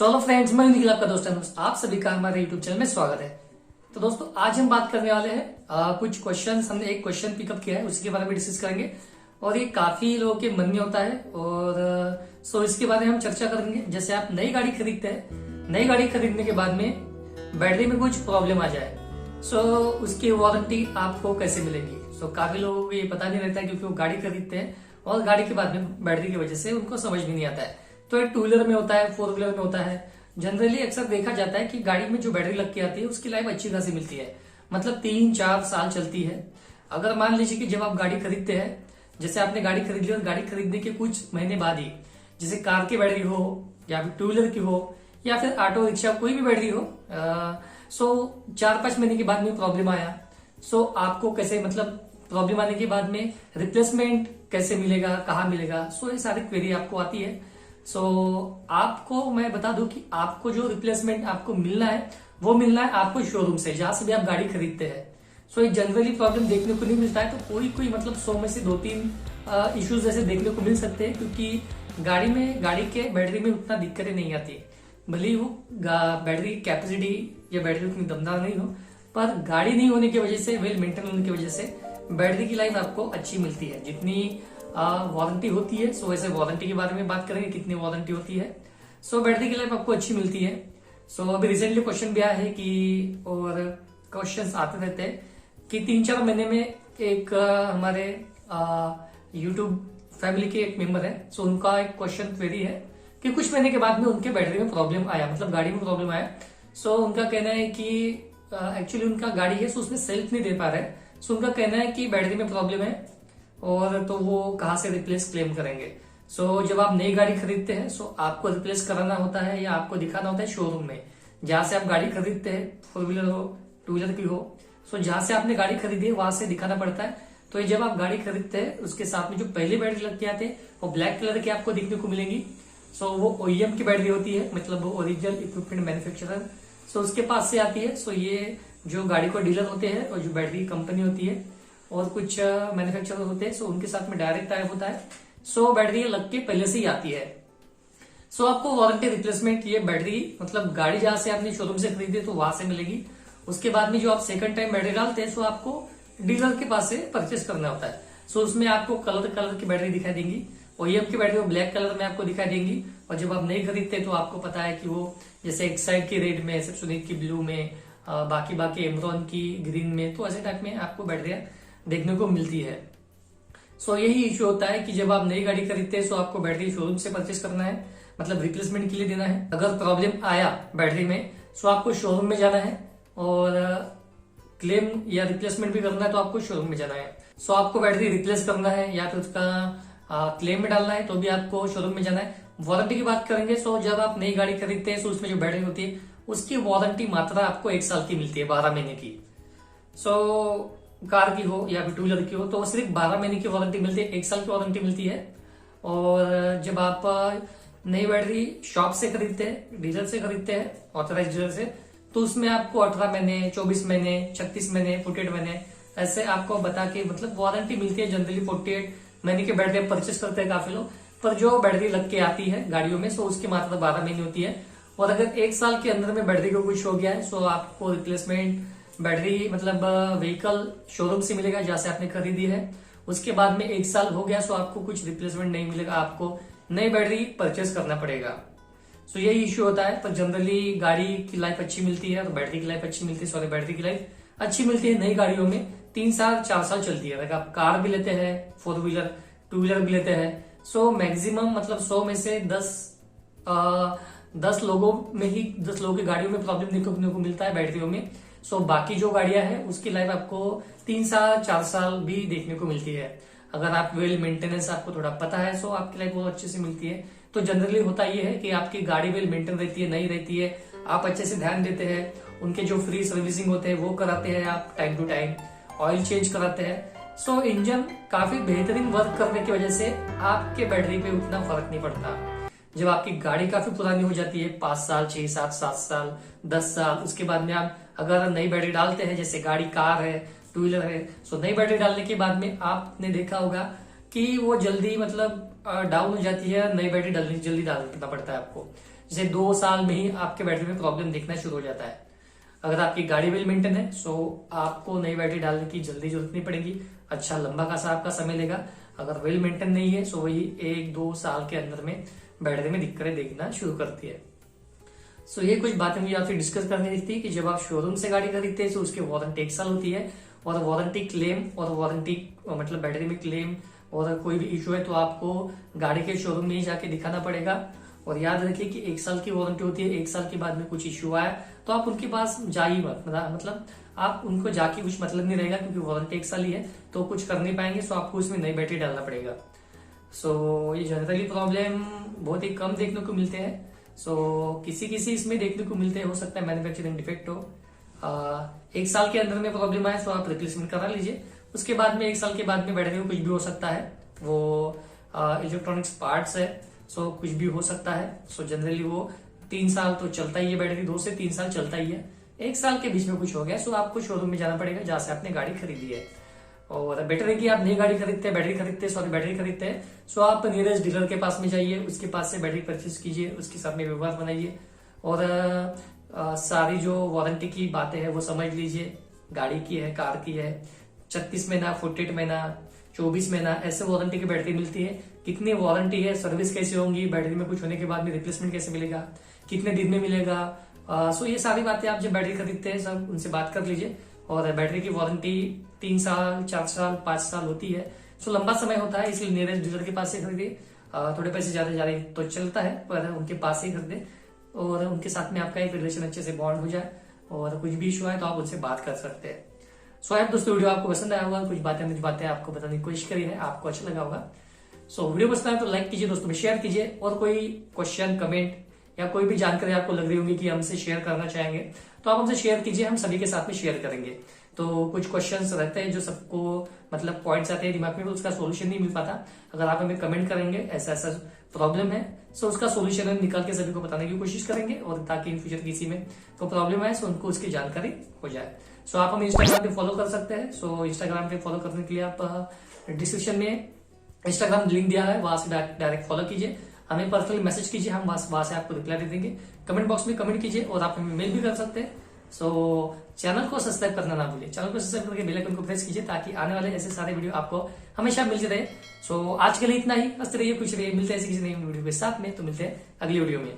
So hello friends, मैं निखिल आपका दोस्त है। आप सभी का हमारे यूट्यूब चैनल में स्वागत है। तो दोस्तों, आज हम बात करने वाले हैं कुछ क्वेश्चंस। हमने एक क्वेश्चन पिकअप किया है, उसके बारे में डिस्कस करेंगे और ये काफी लोगों के मन में होता है और सो इसके बारे में हम चर्चा करेंगे। जैसे आप नई गाड़ी खरीदते हैं, नई गाड़ी खरीदने के बाद में बैटरी में कुछ प्रॉब्लम आ जाए, सो उसकी वारंटी आपको कैसे मिलेगी। सो काफी लोगों को ये पता नहीं रहता है, क्योंकि वो गाड़ी खरीदते हैं और गाड़ी के बाद में बैटरी की वजह से उनको समझ भी नहीं आता है। तो ये टू व्हीलर में होता है, फोर व्हीलर में होता है। जनरली अक्सर देखा जाता है कि गाड़ी में जो बैटरी लग के आती है उसकी लाइफ अच्छी खासी मिलती है, मतलब 3-4 साल चलती है। अगर मान लीजिए कि जब आप गाड़ी खरीदते हैं, जैसे आपने गाड़ी खरीद ली और गाड़ी खरीदने के कुछ महीने बाद ही, जैसे कार की बैटरी हो या फिर टू व्हीलर की हो या फिर ऑटो रिक्शा कोई भी बैटरी हो, सो 4-5 महीने के बाद में प्रॉब्लम आया, सो आपको कैसे, मतलब प्रॉब्लम आने के बाद में रिप्लेसमेंट कैसे मिलेगा, कहाँ मिलेगा, सो ये सारी क्वेरी आपको आती है। सो आपको मैं बता दूं कि आपको जो रिप्लेसमेंट आपको मिलना है वो मिलना है आपको शोरूम से, जहां से भी आप गाड़ी खरीदते हैं। सो ये जनरली प्रॉब्लम देखने को नहीं मिलता है, तो कोई मतलब 100 में से 2-3 इश्यूज ऐसे देखने को मिल सकते हैं, क्योंकि गाड़ी के बैटरी में उतना दिक्कतें नहीं आती। भले ही वो बैटरी कैपेसिटी या बैटरी उतनी दमदार नहीं हो, पर गाड़ी नहीं होने की वजह से, वेल मेंटेन होने की वजह से बैटरी की लाइफ आपको अच्छी मिलती है। जितनी वारंटी होती है, सो वैसे वारंटी के बारे में बात करेंगे, कितनी वारंटी होती है। सो बैटरी की लाइफ आपको अच्छी मिलती है। सो अभी रिसेंटली क्वेश्चन भी आया है कि, और क्वेश्चंस आते रहते हैं कि 3-4 महीने में एक हमारे यूट्यूब फैमिली के एक मेंबर है, सो उनका एक क्वेश्चन क्वेरी है कि कुछ महीने के बाद में उनके बैटरी में प्रॉब्लम आया, मतलब गाड़ी में प्रॉब्लम आया। सो उनका कहना है कि एक्चुअली उनका गाड़ी है, सो उसमें सेल्फ नहीं दे पा रहा है। सो उनका कहना है कि बैटरी में प्रॉब्लम है और तो वो कहाँ से रिप्लेस क्लेम करेंगे। सो जब आप नई गाड़ी खरीदते हैं, सो आपको रिप्लेस कराना होता है या आपको दिखाना होता है शोरूम में, जहां से आप गाड़ी खरीदते हैं, फोर व्हीलर हो टू व्हीलर की हो। सो जहां से आपने गाड़ी खरीदी है वहां से दिखाना पड़ता है। तो ये जब आप गाड़ी खरीदते हैं, उसके साथ में जो पहली बैटरी लग के आते हैं वो ब्लैक कलर की आपको देखने को मिलेंगी। सो वो ओईएम की बैटरी होती है, मतलब वो ओरिजिनल इक्विपमेंट मैन्युफैक्चरर, सो उसके पास से आती है। सो ये जो गाड़ी को डीलर होते हैं और जो बैटरी कंपनी होती है और कुछ मैन्युफैक्चरर होते हैं, सो उनके साथ में डायरेक्ट टाइप होता है। सो बैटरी लग के पहले से ही आती है। सो आपको वारंटी रिप्लेसमेंट ये बैटरी, मतलब गाड़ी जहां से आपने शोरूम से खरीदी तो वहां से मिलेगी। उसके बाद में जो आप सेकंड टाइम बैटरी डालते हैं, सो आपको डीलर के पास से परचेस करना होता है। सो उसमें आपको कलर की बैटरी दिखाई देंगी। ओईएम की बैटरी वो ब्लैक कलर में आपको दिखाई देंगी, और जब आप नहीं खरीदते तो आपको पता है कि वो जैसे एक साइड की रेड में, सेप्सोनिक की ब्लू में, बाकी एमरॉन की ग्रीन में, तो ऐसे टाइप में आपको बैटरियां देखने को मिलती है। सो यही इश्यू होता है कि जब आप नई गाड़ी खरीदते हैं, सो आपको बैटरी शोरूम से परचेस करना है, मतलब रिप्लेसमेंट के लिए देना है। अगर प्रॉब्लम आया बैटरी में, सो आपको शोरूम में जाना है, और क्लेम या रिप्लेसमेंट भी करना है तो आपको शोरूम में जाना है। सो आपको बैटरी रिप्लेस करना है या फिर उसका क्लेम में डालना है तो भी आपको शोरूम में जाना है। वारंटी की बात करेंगे, सो जब आप नई गाड़ी खरीदते हैं, सो उसमें जो बैटरी होती है उसकी वारंटी मात्रा आपको 1 साल की मिलती है, 12 महीने की। सो कार की हो या फिर टू व्हीलर की हो तो सिर्फ 12 महीने की वारंटी मिलती है, 1 साल की वारंटी मिलती है। और जब आप नई बैटरी शॉप से खरीदते हैं, डीलर से खरीदते हैं, ऑथराइज डीलर से, तो उसमें आपको 18 महीने, 24 महीने, 36 महीने, 48 महीने ऐसे आपको बता के, मतलब वारंटी मिलती है। जनरली 48 महीने की बैटरी परचेस करते हैं काफी लोग, पर जो बैटरी लग के आती है गाड़ियों में, सो उसकी मात्रा 12 महीने होती है। और अगर 1 साल के अंदर में बैटरी को कुछ हो गया है, सो आपको रिप्लेसमेंट बैटरी, मतलब व्हीकल शोरूम से मिलेगा जहां से आपने खरीदी है। उसके बाद में 1 साल हो गया, सो आपको कुछ रिप्लेसमेंट नहीं मिलेगा, आपको नई बैटरी परचेस करना पड़ेगा। सो यही इश्यू होता है। पर जनरली गाड़ी की लाइफ अच्छी मिलती है और बैटरी की लाइफ अच्छी मिलती है, सॉरी बैटरी की लाइफ अच्छी मिलती है। नई गाड़ियों में 3 साल 4 साल चलती है। अगर आप कार भी लेते हैं, फोर व्हीलर टू व्हीलर भी लेते हैं, सो मैक्सिमम मतलब 100 में से 10 लोगों में ही 10 लोगों की गाड़ियों में प्रॉब्लम देखने को मिलता है बैटरियों में। सो बाकी जो गाड़ियां हैं उसकी लाइफ आपको 3 साल 4 साल भी देखने को मिलती है। अगर आप वेल मेंटेनेंस आपको थोड़ा पता है, सो आपकी लाइफ बहुत अच्छे से मिलती है। तो जनरली होता ये है कि आपकी गाड़ी वेल मेंटेन रहती है, नई रहती है, आप अच्छे से ध्यान देते हैं, उनके जो फ्री सर्विसिंग होते हैं वो कराते हैं आप time to time, oil change कराते हैं। सो इंजन काफी बेहतरीन वर्क करने की वजह से आपके बैटरी पे उतना फर्क नहीं पड़ता। जब आपकी गाड़ी काफी पुरानी हो जाती है, 5 साल 6 साल 7 साल 10 साल, उसके बाद में आप अगर नई बैटरी डालते हैं, जैसे गाड़ी कार है टू व्हीलर है, सो नई बैटरी डालने के बाद में आपने देखा होगा कि वो जल्दी मतलब डाउन हो जाती है, नई बैटरी जल्दी डालना पड़ता है आपको। जैसे 2 साल में ही आपके बैटरी में प्रॉब्लम दिखना शुरू हो जाता है। अगर आपकी गाड़ी वेल मेंटेन है सो आपको नई बैटरी डालने की जल्दी जरूरत नहीं पड़ेगी, अच्छा लंबा खासा आपका समय लेगा। अगर वेल मेंटेन नहीं है सो वही 1-2 साल के अंदर में बैटरी में दिक्कतें दिखना शुरू करती है। सो ये कुछ बातें मुझे आपसे डिस्कस करनी थी कि जब आप शोरूम से गाड़ी खरीदते हैं तो उसकी वारंटी 1 साल होती है, और वारंटी क्लेम और वारंटी मतलब बैटरी में क्लेम और कोई भी इशू है तो आपको गाड़ी के शोरूम में ही जाके दिखाना पड़ेगा। और याद रखिए कि 1 साल की वारंटी होती है, 1 साल के बाद में कुछ इश्यू आया तो आप उनके पास जा ही मत, मतलब आप उनको जाके कुछ मतलब नहीं रहेगा, क्योंकि वारंटी 1 साल ही है तो कुछ कर नहीं पाएंगे। सो आपको उसमें नई बैटरी डालना पड़ेगा। सो ये जनरली प्रॉब्लम बहुत ही कम देखने को मिलते हैं। सो किसी किसी इसमें देखने को मिलते हैं, हो सकता है मैन्युफैक्चरिंग डिफेक्ट हो। 1 साल के अंदर में प्रॉब्लम आए तो आप रिप्लेसमेंट करा लीजिए। उसके बाद में 1 साल के बाद में बैटरी में कुछ भी हो सकता है, वो इलेक्ट्रॉनिक्स पार्ट्स है सो कुछ भी हो सकता है। सो जनरली वो 3 साल तो चलता ही है, बैटरी 2 से 3 साल चलता ही है। 1 साल के बीच में कुछ हो गया सो आपको शोरूम में जाना पड़ेगा जहां से आपने गाड़ी खरीदी है। और बेटर है कि आप नई गाड़ी खरीदते हैं, बैटरी खरीदते हैं सो आप नियरेस्ट डीलर के पास में जाइए, उसके पास से बैटरी परचेज कीजिए, उसके साथ में व्यवहार बनाइए और सारी जो वारंटी की बातें हैं वो समझ लीजिए। गाड़ी की है, कार की है, 36 महीना, 48 महीना, 24 महीना ऐसे वारंटी की बैटरी मिलती है। कितनी वारंटी है, सर्विस कैसे होंगी, बैटरी में कुछ होने के बाद में रिप्लेसमेंट कैसे मिलेगा, कितने दिन में मिलेगा। सो ये सारी बातें आप जब बैटरी खरीदते हैं सब उनसे बात कर लीजिए। और बैटरी की वारंटी 3 साल, 4 साल, 5 साल होती है। सो लंबा समय होता है, इसलिए नियरेस्ट डीलर के पास से खरीदिए। थोड़े पैसे ज्यादा तो चलता है पर उनके पास से ही खरीदे और उनके साथ में आपका एक रिलेशन अच्छे से बॉन्ड हो जाए और कुछ भी इशू आए तो आप उनसे बात कर सकते हैं। सो आई दोस्तों वीडियो आपको पसंद आया होगा, कुछ बातें आपको बताने की कोशिश करी है, आपको अच्छा लगा होगा। सो वीडियो पसंद आए तो लाइक कीजिए, दोस्तों में शेयर कीजिए। और कोई क्वेश्चन, कमेंट या कोई भी जानकारी आपको लग रही होगी कि हमसे शेयर करना चाहेंगे तो आप हमसे शेयर कीजिए, हम सभी के साथ में शेयर करेंगे। तो कुछ क्वेश्चंस रहते हैं जो सबको मतलब पॉइंट्स आते हैं दिमाग में, उसका सोल्यूशन नहीं मिल पाता। अगर आप हमें कमेंट करेंगे ऐसा ऐसा प्रॉब्लम है सो उसका सोल्यूशन हम निकाल के सभी को बताने की कोशिश करेंगे, और ताकि इन फ्यूचर किसी में कोई प्रॉब्लम आए सो उनको उसकी जानकारी हो जाए। सो आप हमें इंस्टाग्राम पे फॉलो कर सकते हैं। सो इंस्टाग्राम पे फॉलो करने के लिए आप डिस्क्रिप्शन में इंस्टाग्राम लिंक दिया है, वहां से डायरेक्ट फॉलो कीजिए, हमें पर्सनली मैसेज कीजिए, हम वहां से आपको रिप्लाई दे देंगे। कमेंट बॉक्स में कमेंट कीजिए और आप हमें मेल भी कर सकते हैं। सो चैनल को सब्सक्राइब करना ना भूलिए, चैनल को सब्सक्राइब करके बेल आइकन को प्रेस कीजिए ताकि आने वाले ऐसे सारे वीडियो आपको हमेशा मिलते रहे। सो आज के लिए इतना ही, हंसते रहिए, खुश रहिए, मिलते हैं ऐसे किसी नई वीडियो के साथ में। तो मिलते हैं अगली वीडियो में।